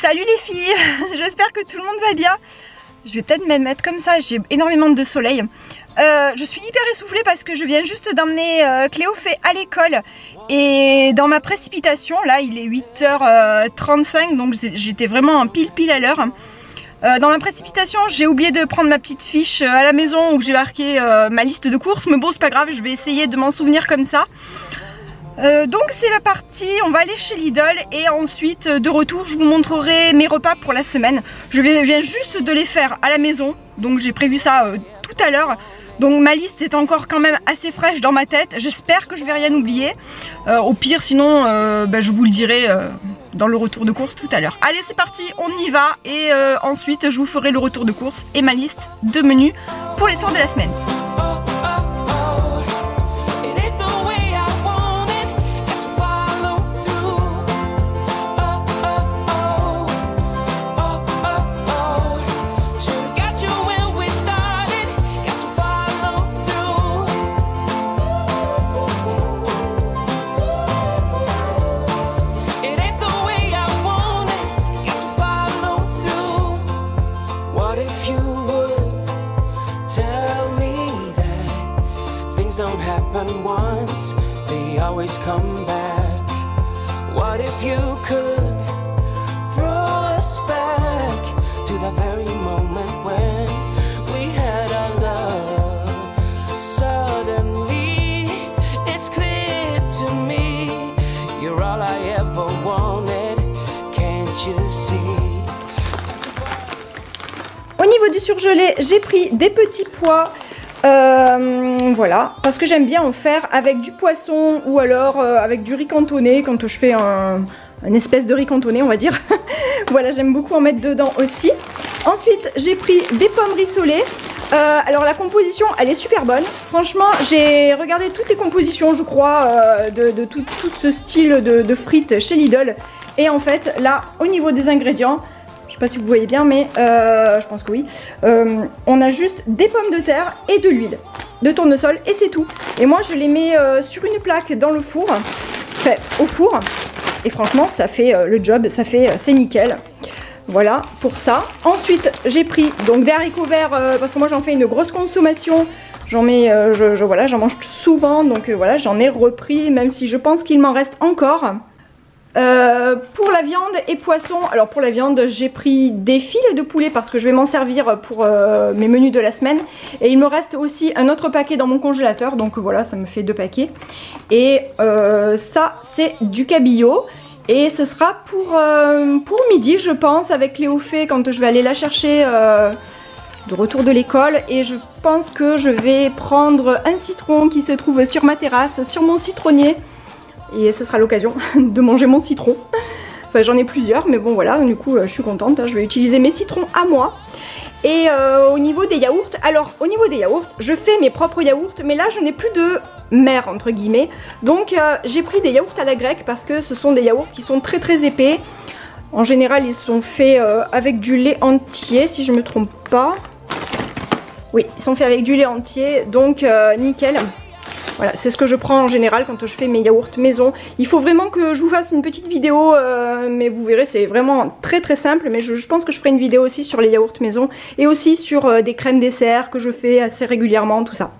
Salut les filles, j'espère que tout le monde va bien. Je vais peut-être me mettre comme ça, j'ai énormément de soleil. Je suis hyper essoufflée parce que je viens juste d'emmener Cléophée à l'école. Et dans ma précipitation, là il est 8h35, donc j'étais vraiment en pile à l'heure. Dans ma précipitation, j'ai oublié de prendre ma petite fiche à la maison où j'ai marqué ma liste de courses. Mais bon, c'est pas grave, je vais essayer de m'en souvenir comme ça. Donc c'est parti, on va aller chez Lidl et ensuite de retour je vous montrerai mes repas pour la semaine. Je viens juste de les faire à la maison, donc j'ai prévu ça tout à l'heure. Donc ma liste est encore quand même assez fraîche dans ma tête, j'espère que je vais rien oublier. Au pire sinon je vous le dirai dans le retour de course tout à l'heure. Allez c'est parti, on y va et ensuite je vous ferai le retour de course et ma liste de menus pour les soirs de la semaine. Don't happen once, they always come back. What if you could throw us back to the very moment when we had our love? Suddenly it's clear to me, you're all I ever wanted, can't you see? Au niveau du surgelé, j'ai pris des petits pois. Voilà, parce que j'aime bien en faire avec du poisson ou alors avec du riz cantonné quand je fais une espèce de riz cantonné on va dire. Voilà, j'aime beaucoup en mettre dedans aussi. Ensuite j'ai pris des pommes rissolées. Alors la composition elle est super bonne. Franchement j'ai regardé toutes les compositions je crois de tout ce style de frites chez Lidl. Et en fait là au niveau des ingrédients, je sais pas si vous voyez bien mais je pense que oui, on a juste des pommes de terre et de l'huile de tournesol et c'est tout. Et moi je les mets sur une plaque dans le four, enfin au four, et franchement ça fait le job, c'est nickel. Voilà pour ça. Ensuite j'ai pris donc des haricots verts parce que moi j'en fais une grosse consommation. J'en mets, voilà, j'en mange souvent donc voilà j'en ai repris même si je pense qu'il m'en reste encore. Pour la viande et poisson, alors pour la viande j'ai pris des filets de poulet parce que je vais m'en servir pour mes menus de la semaine. Et il me reste aussi un autre paquet dans mon congélateur, donc voilà ça me fait 2 paquets. Et ça c'est du cabillaud. Et ce sera pour midi je pense avec Cléophée quand je vais aller la chercher de retour de l'école. Et je pense que je vais prendre un citron qui se trouve sur ma terrasse, sur mon citronnier. Et ce sera l'occasion de manger mon citron. Enfin j'en ai plusieurs mais bon voilà, du coup je suis contente, je vais utiliser mes citrons à moi. Et au niveau des yaourts, alors au niveau des yaourts, je fais mes propres yaourts. Mais là je n'ai plus de mère entre guillemets. Donc j'ai pris des yaourts à la grecque parce que ce sont des yaourts qui sont très épais. En général ils sont faits avec du lait entier si je me trompe pas. Oui, ils sont faits avec du lait entier, donc nickel. Voilà, c'est ce que je prends en général quand je fais mes yaourts maison. Il faut vraiment que je vous fasse une petite vidéo, mais vous verrez c'est vraiment très simple. Mais je pense que je ferai une vidéo aussi sur les yaourts maison et aussi sur des crèmes dessert que je fais assez régulièrement, tout ça.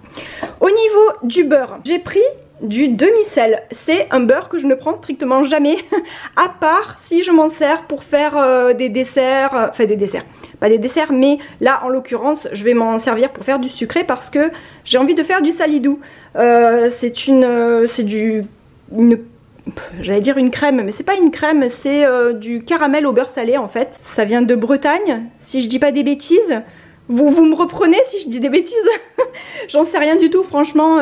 Au niveau du beurre, j'ai pris du demi-sel. C'est un beurre que je ne prends strictement jamais, à part si je m'en sers pour faire des desserts, enfin des desserts. Pas des desserts mais là en l'occurrence je vais m'en servir pour faire du sucré parce que j'ai envie de faire du salidou. J'allais dire une crème mais c'est pas une crème, c'est du caramel au beurre salé en fait. Ça vient de Bretagne si je dis pas des bêtises. Vous me reprenez si je dis des bêtises. J'en sais rien du tout franchement.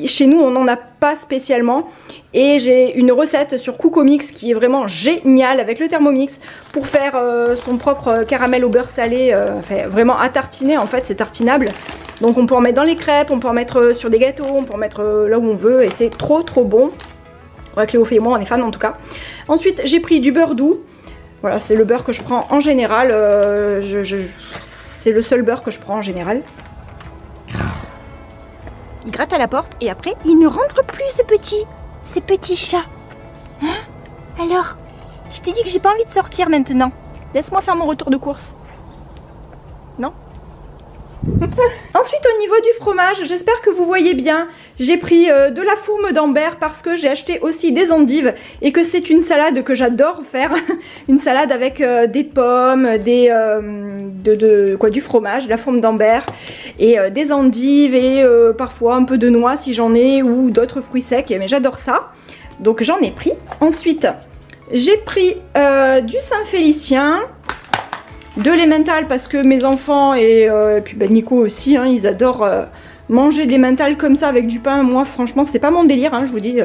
Chez nous on n'en a pas spécialement. Et j'ai une recette sur Cookomix qui est vraiment géniale avec le Thermomix pour faire son propre caramel au beurre salé, enfin, vraiment à tartiner en fait, c'est tartinable. Donc on peut en mettre dans les crêpes, on peut en mettre sur des gâteaux, on peut en mettre là où on veut et c'est trop bon. Ouais, Cléophée et moi on est fans en tout cas. Ensuite j'ai pris du beurre doux, voilà c'est le beurre que je prends en général, c'est le seul beurre que je prends en général. Il gratte à la porte et après il ne rentre plus ce petit chat. Hein? Alors, Je t'ai dit que j'ai pas envie de sortir maintenant. Laisse-moi faire mon retour de course. Non? Ensuite au niveau du fromage, j'espère que vous voyez bien, j'ai pris de la fourme d'Ambert parce que j'ai acheté aussi des endives et que c'est une salade que j'adore faire. Une salade avec des pommes, du fromage, de la fourme d'Ambert et des endives et parfois un peu de noix si j'en ai ou d'autres fruits secs, mais j'adore ça. Donc j'en ai pris. Ensuite j'ai pris du Saint-Félicien, de l'emmental parce que mes enfants et puis ben, Nico aussi, hein, ils adorent manger de l'emmental comme ça avec du pain. Moi franchement c'est pas mon délire, hein, je vous dis.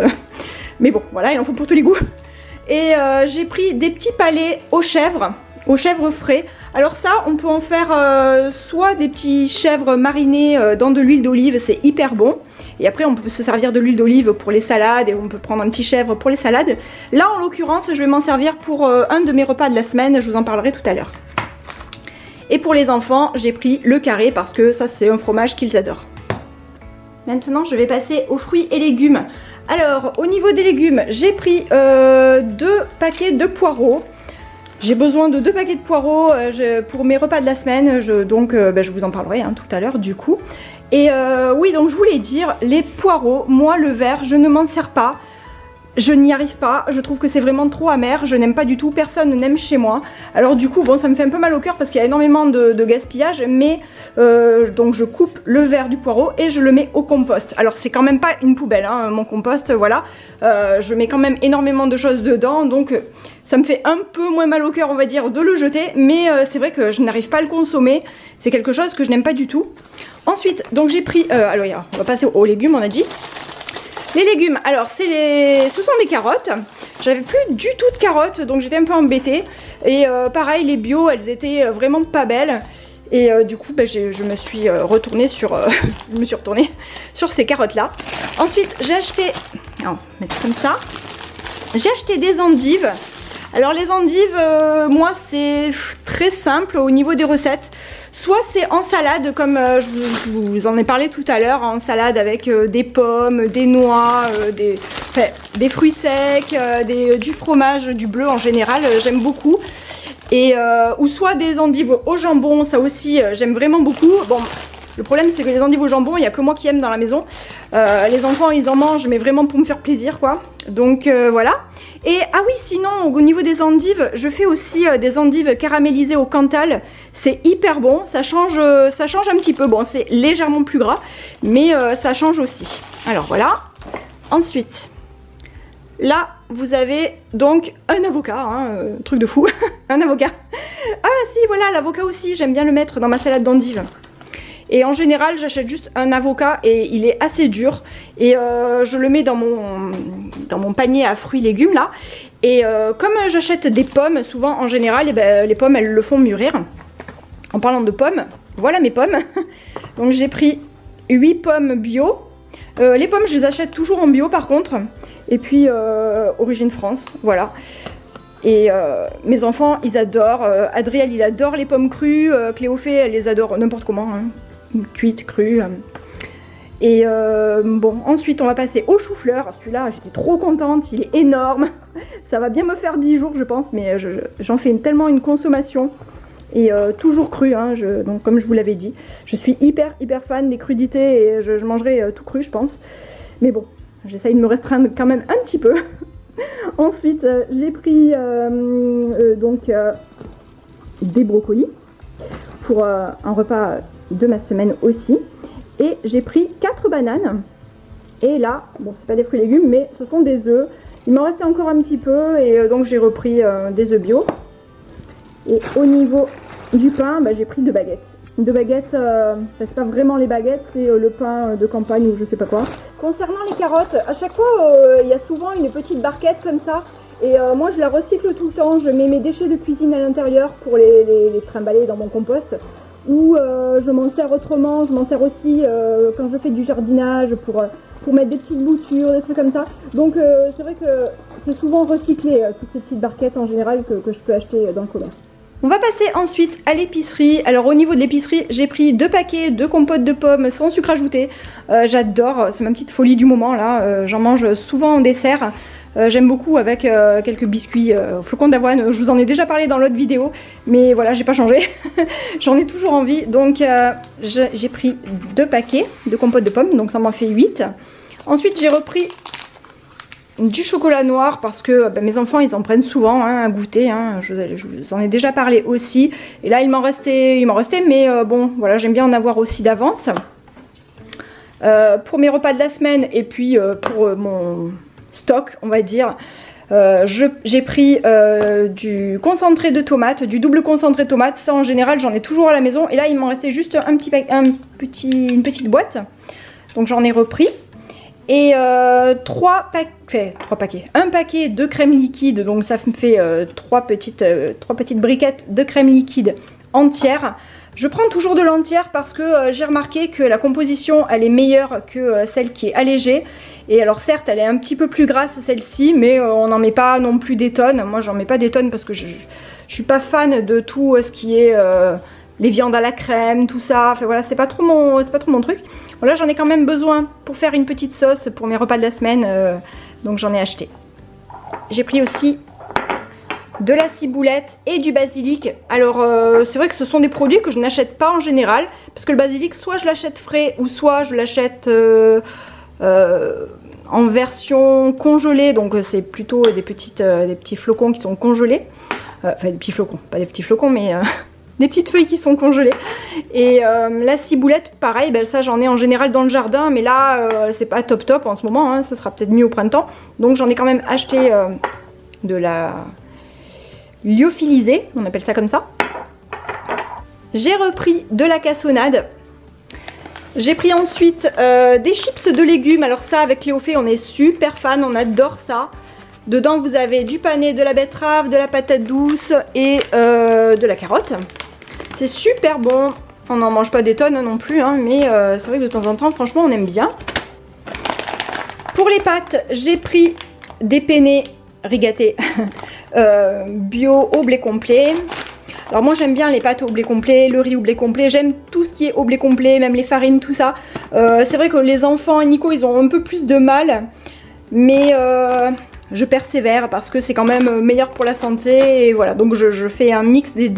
Mais bon voilà, il en faut pour tous les goûts. Et j'ai pris des petits palets aux chèvres frais. Alors ça on peut en faire soit des petits chèvres marinés dans de l'huile d'olive, c'est hyper bon. Et après on peut se servir de l'huile d'olive pour les salades et on peut prendre un petit chèvre pour les salades. Là en l'occurrence je vais m'en servir pour un de mes repas de la semaine, je vous en parlerai tout à l'heure. Et pour les enfants, j'ai pris le carré parce que ça c'est un fromage qu'ils adorent. Maintenant je vais passer aux fruits et légumes. Alors au niveau des légumes, j'ai pris 2 paquets de poireaux. J'ai besoin de 2 paquets de poireaux pour mes repas de la semaine, donc je vous en parlerai hein, tout à l'heure du coup. Et oui, donc je voulais dire, les poireaux, moi le vert, je ne m'en sers pas. Je n'y arrive pas, je trouve que c'est vraiment trop amer, je n'aime pas du tout, personne n'aime chez moi. Alors du coup, bon, ça me fait un peu mal au cœur parce qu'il y a énormément de gaspillage, mais donc je coupe le vert du poireau et je le mets au compost. Alors c'est quand même pas une poubelle, hein, mon compost, voilà. Je mets quand même énormément de choses dedans, donc ça me fait un peu moins mal au cœur, on va dire, de le jeter, mais c'est vrai que je n'arrive pas à le consommer, c'est quelque chose que je n'aime pas du tout. Ensuite, donc j'ai pris, alors on va passer aux légumes, on a dit. Les légumes, alors ce sont des carottes. J'avais plus du tout de carottes, donc j'étais un peu embêtée. Et pareil, les bio, elles étaient vraiment pas belles. Et du coup, je me suis retournée sur, sur ces carottes-là. Ensuite, j'ai acheté, on va mettre comme ça. J'ai acheté des endives. Alors les endives, moi c'est très simple au niveau des recettes. Soit c'est en salade comme je vous en ai parlé tout à l'heure, en salade avec des pommes, des noix, des fruits secs, du fromage, du bleu en général, j'aime beaucoup. Et ou soit des endives au jambon, ça aussi j'aime vraiment beaucoup. Bon, le problème c'est que les endives au jambon, il n'y a que moi qui aime dans la maison. Les enfants ils en mangent mais vraiment pour me faire plaisir quoi. Donc voilà. Et ah oui, sinon au niveau des endives, je fais aussi des endives caramélisées au Cantal. C'est hyper bon, ça change un petit peu. Bon, c'est légèrement plus gras, mais ça change aussi. Alors voilà. Ensuite, là vous avez donc un avocat, hein, truc de fou, un avocat. Ah si, voilà, l'avocat aussi, j'aime bien le mettre dans ma salade d'endives. Et en général j'achète juste un avocat et il est assez dur. Et je le mets dans mon panier à fruits et légumes là. Et comme j'achète des pommes, souvent en général les pommes elles le font mûrir. En parlant de pommes, voilà mes pommes. Donc j'ai pris 8 pommes bio. Les pommes je les achète toujours en bio par contre. Et puis origine France, voilà. Et mes enfants ils adorent, Adriel il adore les pommes crues, Cléophée elle les adore n'importe comment, hein. Cuites, crues. Et bon, ensuite on va passer au chou-fleur. Celui-là j'étais trop contente, il est énorme. Ça va bien me faire 10 jours je pense, mais j'en fais tellement une consommation. Et toujours cru, hein, donc comme je vous l'avais dit. Je suis hyper fan des crudités et je mangerai tout cru je pense. Mais bon, j'essaye de me restreindre quand même un petit peu. Ensuite j'ai pris des brocolis pour un repas de ma semaine aussi. Et j'ai pris 4 bananes. Et là, bon c'est pas des fruits et légumes mais ce sont des œufs. Il m'en restait encore un petit peu et donc j'ai repris des œufs bio. Et au niveau du pain, j'ai pris 2 baguettes. 2 baguettes, c'est pas vraiment les baguettes, c'est le pain de campagne ou je sais pas quoi. Concernant les carottes, à chaque fois il y a souvent une petite barquette comme ça. Et moi je la recycle tout le temps, je mets mes déchets de cuisine à l'intérieur pour les trimballer dans mon compost. Ou je m'en sers autrement, je m'en sers aussi quand je fais du jardinage pour mettre des petites boutures, des trucs comme ça. Donc c'est vrai que c'est souvent recyclé, toutes ces petites barquettes en général que je peux acheter dans le commerce. On va passer ensuite à l'épicerie. Alors au niveau de l'épicerie, j'ai pris 2 paquets de compote de pommes sans sucre ajouté. J'adore, c'est ma petite folie du moment là, j'en mange souvent en dessert. J'aime beaucoup avec quelques biscuits flocons d'avoine. Je vous en ai déjà parlé dans l'autre vidéo, mais voilà, j'ai pas changé. J'en ai toujours envie. Donc j'ai pris 2 paquets de compote de pommes, donc ça m'en fait 8. Ensuite j'ai repris du chocolat noir parce que mes enfants ils en prennent souvent à goûter. Je vous en ai déjà parlé aussi. Et là il m'en restait, mais bon voilà, j'aime bien en avoir aussi d'avance. Pour mes repas de la semaine et puis pour mon stock on va dire, j'ai pris du concentré de tomates, du double concentré de tomates. Ça en général j'en ai toujours à la maison, et là il m'en restait juste une petite boîte, donc j'en ai repris. Et 3 paquets, un paquet de crème liquide, donc ça me fait 3 petites briquettes de crème liquide entière. Je prends toujours de l'entière parce que j'ai remarqué que la composition elle est meilleure que celle qui est allégée. Et alors certes elle est un petit peu plus grasse celle-ci, mais on n'en met pas non plus des tonnes. Moi j'en mets pas des tonnes parce que je suis pas fan de tout ce qui est les viandes à la crème, tout ça. Enfin voilà, c'est pas trop mon truc. Voilà, j'en ai quand même besoin pour faire une petite sauce pour mes repas de la semaine, donc j'en ai acheté. J'ai pris aussi de la ciboulette et du basilic. Alors c'est vrai que ce sont des produits que je n'achète pas en général, parce que le basilic soit je l'achète frais ou soit je l'achète en version congelée, donc c'est plutôt des petits flocons qui sont congelés. Enfin des petits flocons, pas des petits flocons mais des petites feuilles qui sont congelées. Et la ciboulette pareil, ça j'en ai en général dans le jardin, mais là c'est pas top en ce moment, ça sera peut-être mieux au printemps. Donc j'en ai quand même acheté de la lyophilisée, on appelle ça comme ça. J'ai repris de la cassonade. J'ai pris ensuite des chips de légumes. Alors ça avec Léofé on est super fan, on adore ça. Dedans vous avez du panais, de la betterave, de la patate douce et de la carotte. C'est super bon. On n'en mange pas des tonnes non plus, mais c'est vrai que de temps en temps franchement on aime bien. Pour les pâtes j'ai pris des penne rigatées bio au blé complet. Alors moi j'aime bien les pâtes au blé complet, le riz au blé complet, j'aime tout ce qui est au blé complet, même les farines, tout ça. C'est vrai que les enfants et Nico ils ont un peu plus de mal, mais je persévère parce que c'est quand même meilleur pour la santé. Et voilà, donc je fais un mix des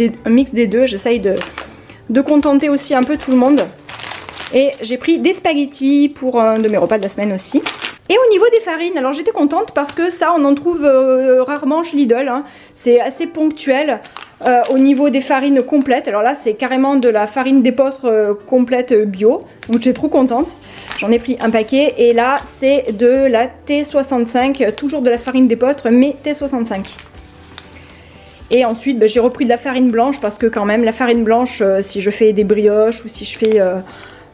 deux, j'essaye de contenter aussi un peu tout le monde. Et j'ai pris des spaghettis pour un de mes repas de la semaine aussi. Et au niveau des farines, alors j'étais contente parce que ça on en trouve rarement chez Lidl, c'est assez ponctuel. Au niveau des farines complètes, alors là c'est carrément de la farine d'épeautre complète bio, donc j'étais trop contente. J'en ai pris un paquet et là c'est de la T65, toujours de la farine d'épeautre mais T65. Et ensuite j'ai repris de la farine blanche parce que quand même la farine blanche, si je fais des brioches ou si je fais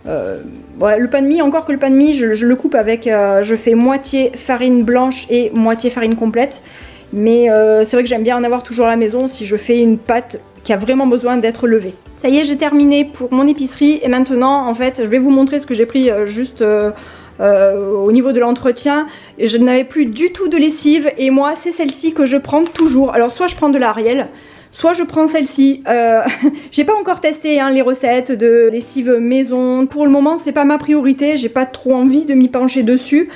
ouais, le pain de mie, encore que le pain de mie je le coupe avec, je fais moitié farine blanche et moitié farine complète. Mais c'est vrai que j'aime bien en avoir toujours à la maison si je fais une pâte qui a vraiment besoin d'être levée. Ça y est, j'ai terminé pour mon épicerie et maintenant en fait je vais vous montrer ce que j'ai pris juste au niveau de l'entretien. Je n'avais plus du tout de lessive et moi c'est celle-ci que je prends toujours. Alors soit je prends de l'Ariel, soit je prends celle-ci. J'ai pas encore testé les recettes de lessive maison. Pour le moment c'est pas ma priorité, j'ai pas trop envie de m'y pencher dessus.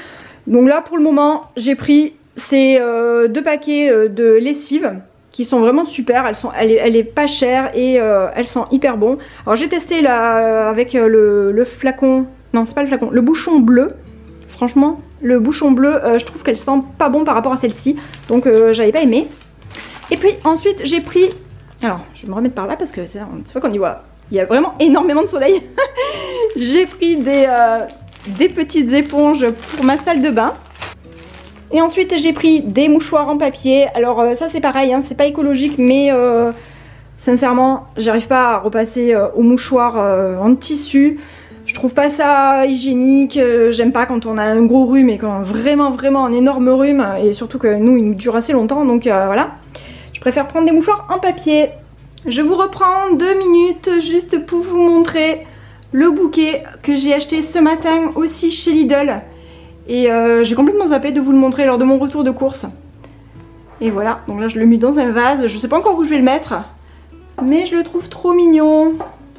Donc là pour le moment j'ai pris ces 2 paquets de lessive qui sont vraiment super. Elle est pas chère et elles sont hyper bon. Alors j'ai testé là avec le flacon, non c'est pas le flacon, le bouchon bleu. Franchement le bouchon bleu je trouve qu'elle sent pas bon par rapport à celle-ci, donc j'avais pas aimé. Et puis ensuite j'ai pris, alors je vais me remettre par là parce que c'est vrai qu'on y voit, il y a vraiment énormément de soleil. J'ai pris des petites éponges pour ma salle de bain. Et ensuite j'ai pris des mouchoirs en papier. Alors ça c'est pareil, c'est pas écologique, mais sincèrement j'arrive pas à repasser aux mouchoirs en tissu. Je trouve pas ça hygiénique, j'aime pas quand on a un gros rhume et quand vraiment un énorme rhume. Et surtout que nous il nous dure assez longtemps, donc voilà. Je préfère prendre des mouchoirs en papier. Je vous reprends 2 minutes juste pour vous montrer le bouquet que j'ai acheté ce matin aussi chez Lidl. Et j'ai complètement zappé de vous le montrer lors de mon retour de course. Et voilà, donc là je l'ai mis dans un vase. Je sais pas encore où je vais le mettre, mais je le trouve trop mignon.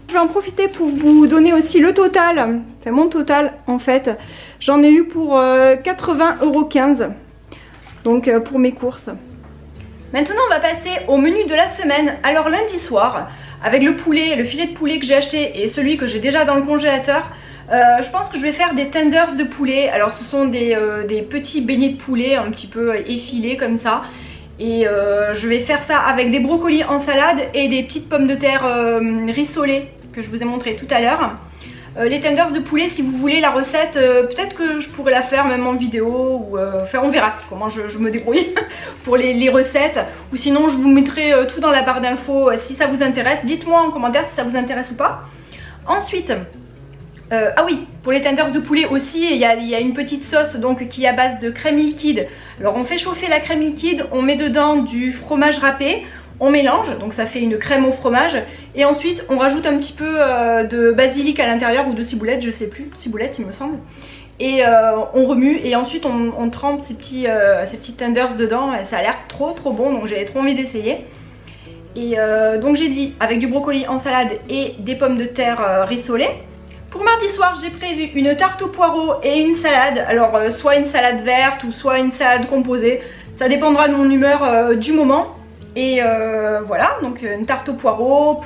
Je vais en profiter pour vous donner aussi le total. Enfin mon total en fait. J'en ai eu pour 80,15 €. donc pour mes courses. Maintenant on va passer au menu de la semaine. Alors lundi soir, avec le poulet, le filet de poulet que j'ai acheté et celui que j'ai déjà dans le congélateur, je pense que je vais faire des tenders de poulet. Alors ce sont des petits beignets de poulet un petit peu effilés comme ça. Et je vais faire ça avec des brocolis en salade et des petites pommes de terre rissolées que je vous ai montré tout à l'heure. Les tenders de poulet, si vous voulez la recette, peut-être que je pourrais la faire même en vidéo ou on verra comment je me débrouille pour les recettes, ou sinon je vous mettrai tout dans la barre d'infos si ça vous intéresse. Dites-moi en commentaire si ça vous intéresse ou pas. Ensuite, ah oui, pour les tenders de poulet aussi, il y a une petite sauce donc qui est à base de crème liquide. Alors on fait chauffer la crème liquide, on met dedans du fromage râpé, on mélange, donc ça fait une crème au fromage, et ensuite on rajoute un petit peu de basilic à l'intérieur, ou de ciboulette, je sais plus, ciboulette il me semble, et on remue, et ensuite on trempe ces petits tenders dedans, et ça a l'air trop bon, donc j'avais trop envie d'essayer. Et donc j'ai dit avec du brocoli en salade et des pommes de terre rissolées. Pour mardi soir, j'ai prévu une tarte aux poireaux et une salade. Alors soit une salade verte ou soit une salade composée, ça dépendra de mon humeur du moment. Et voilà, donc une tarte aux poireaux.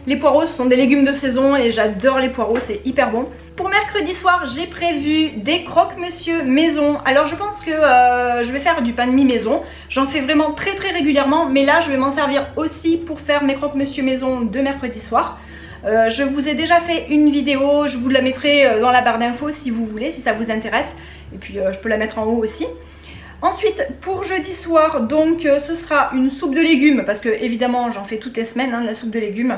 Les poireaux ce sont des légumes de saison et j'adore les poireaux, c'est hyper bon. Pour mercredi soir, j'ai prévu des croque-monsieur maison. Alors je pense que je vais faire du pain de mie maison. J'en fais vraiment très régulièrement, mais là je vais m'en servir aussi pour faire mes croque-monsieur maison de mercredi soir. Je vous ai déjà fait une vidéo, je vous la mettrai dans la barre d'infos si vous voulez, si ça vous intéresse. Et puis je peux la mettre en haut aussi. Ensuite pour jeudi soir, donc ce sera une soupe de légumes, parce que évidemment j'en fais toutes les semaines, hein, la soupe de légumes.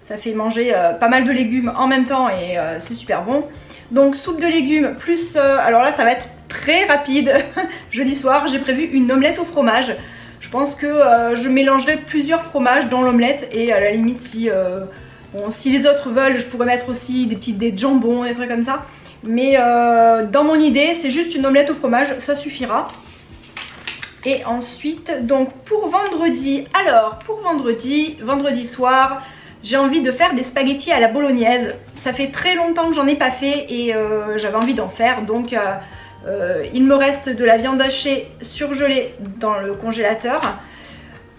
Ça fait manger pas mal de légumes en même temps et c'est super bon. Donc soupe de légumes plus, alors là ça va être très rapide. Jeudi soir j'ai prévu une omelette au fromage. Je pense que je mélangerai plusieurs fromages dans l'omelette, et à la limite si... bon, si les autres veulent, je pourrais mettre aussi des petites dés de jambon, des trucs comme ça. Mais dans mon idée, c'est juste une omelette au fromage, ça suffira. Et ensuite, donc pour vendredi, alors pour vendredi soir, j'ai envie de faire des spaghettis à la bolognaise. Ça fait très longtemps que j'en ai pas fait et j'avais envie d'en faire. Donc il me reste de la viande hachée surgelée dans le congélateur.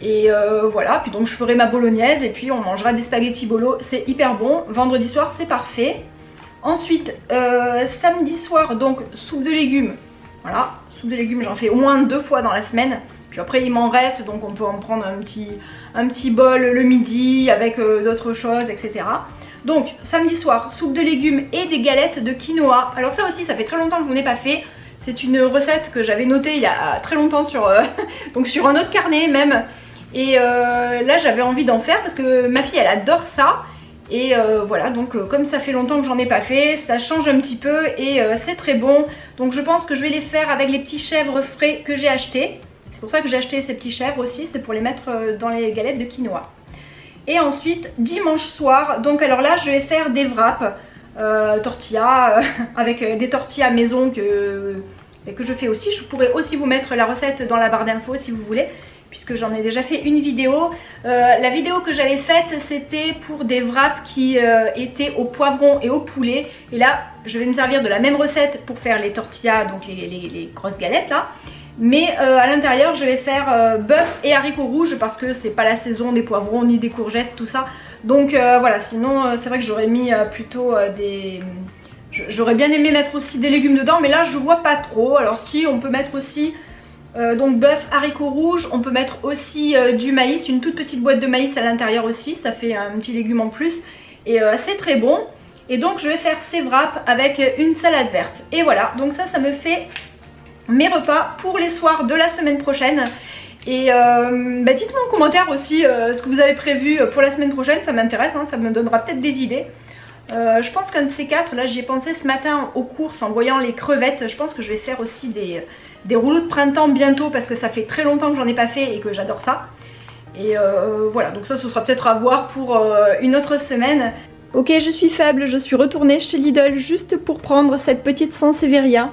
Et voilà, puis donc je ferai ma bolognaise et puis on mangera des spaghettis bolo, c'est hyper bon. Vendredi soir c'est parfait. Ensuite samedi soir, donc soupe de légumes. Voilà, soupe de légumes j'en fais au moins 2 fois dans la semaine. Puis après il m'en reste, donc on peut en prendre un petit bol le midi avec d'autres choses, etc. Donc samedi soir, soupe de légumes et des galettes de quinoa. Alors ça aussi ça fait très longtemps que je n'en ai pas fait. C'est une recette que j'avais notée il y a très longtemps sur, donc sur un autre carnet même. Et là j'avais envie d'en faire parce que ma fille elle adore ça. Et voilà, donc comme ça fait longtemps que j'en ai pas fait, ça change un petit peu et c'est très bon. Donc je pense que je vais les faire avec les petits chèvres frais que j'ai achetés. C'est pour ça que j'ai acheté ces petits chèvres aussi, c'est pour les mettre dans les galettes de quinoa. Et ensuite dimanche soir, donc alors là je vais faire des wraps tortillas avec des tortillas maison que je fais aussi. Je pourrais aussi vous mettre la recette dans la barre d'infos si vous voulez, puisque j'en ai déjà fait une vidéo. La vidéo que j'avais faite c'était pour des wraps qui étaient au poivron et au poulet. Et là je vais me servir de la même recette pour faire les tortillas, donc les grosses galettes là. Mais à l'intérieur je vais faire bœuf et haricots rouges parce que c'est pas la saison des poivrons ni des courgettes, tout ça. Donc voilà, sinon c'est vrai que j'aurais mis plutôt des... J'aurais bien aimé mettre aussi des légumes dedans, mais là je vois pas trop. Alors si, on peut mettre aussi donc bœuf, haricots rouges, on peut mettre aussi du maïs, une toute petite boîte de maïs à l'intérieur aussi, ça fait un petit légume en plus. Et c'est très bon. Et donc je vais faire ces wraps avec une salade verte. Et voilà, donc ça me fait mes repas pour les soirs de la semaine prochaine. Et dites-moi en commentaire aussi ce que vous avez prévu pour la semaine prochaine, ça m'intéresse, hein, ça me donnera peut-être des idées. Je pense qu'un de ces quatre, là j'y ai pensé ce matin aux courses en voyant les crevettes. Je pense que je vais faire aussi des rouleaux de printemps bientôt parce que ça fait très longtemps que j'en ai pas fait et que j'adore ça. Et voilà, donc ça ce sera peut-être à voir pour une autre semaine. Ok, je suis faible, je suis retournée chez Lidl juste pour prendre cette petite Sansevieria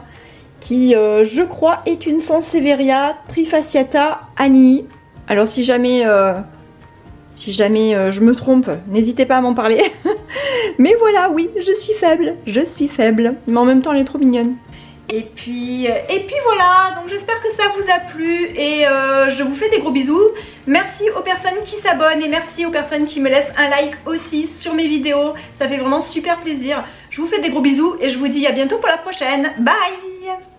qui je crois est une Sansevieria trifasciata Anii. Alors si jamais je me trompe, n'hésitez pas à m'en parler. Mais voilà, oui, je suis faible. Mais en même temps elle est trop mignonne. Et puis voilà, donc j'espère que ça vous a plu et je vous fais des gros bisous. Merci aux personnes qui s'abonnent et merci aux personnes qui me laissent un like aussi sur mes vidéos. Ça fait vraiment super plaisir. Je vous fais des gros bisous et je vous dis à bientôt pour la prochaine. Bye!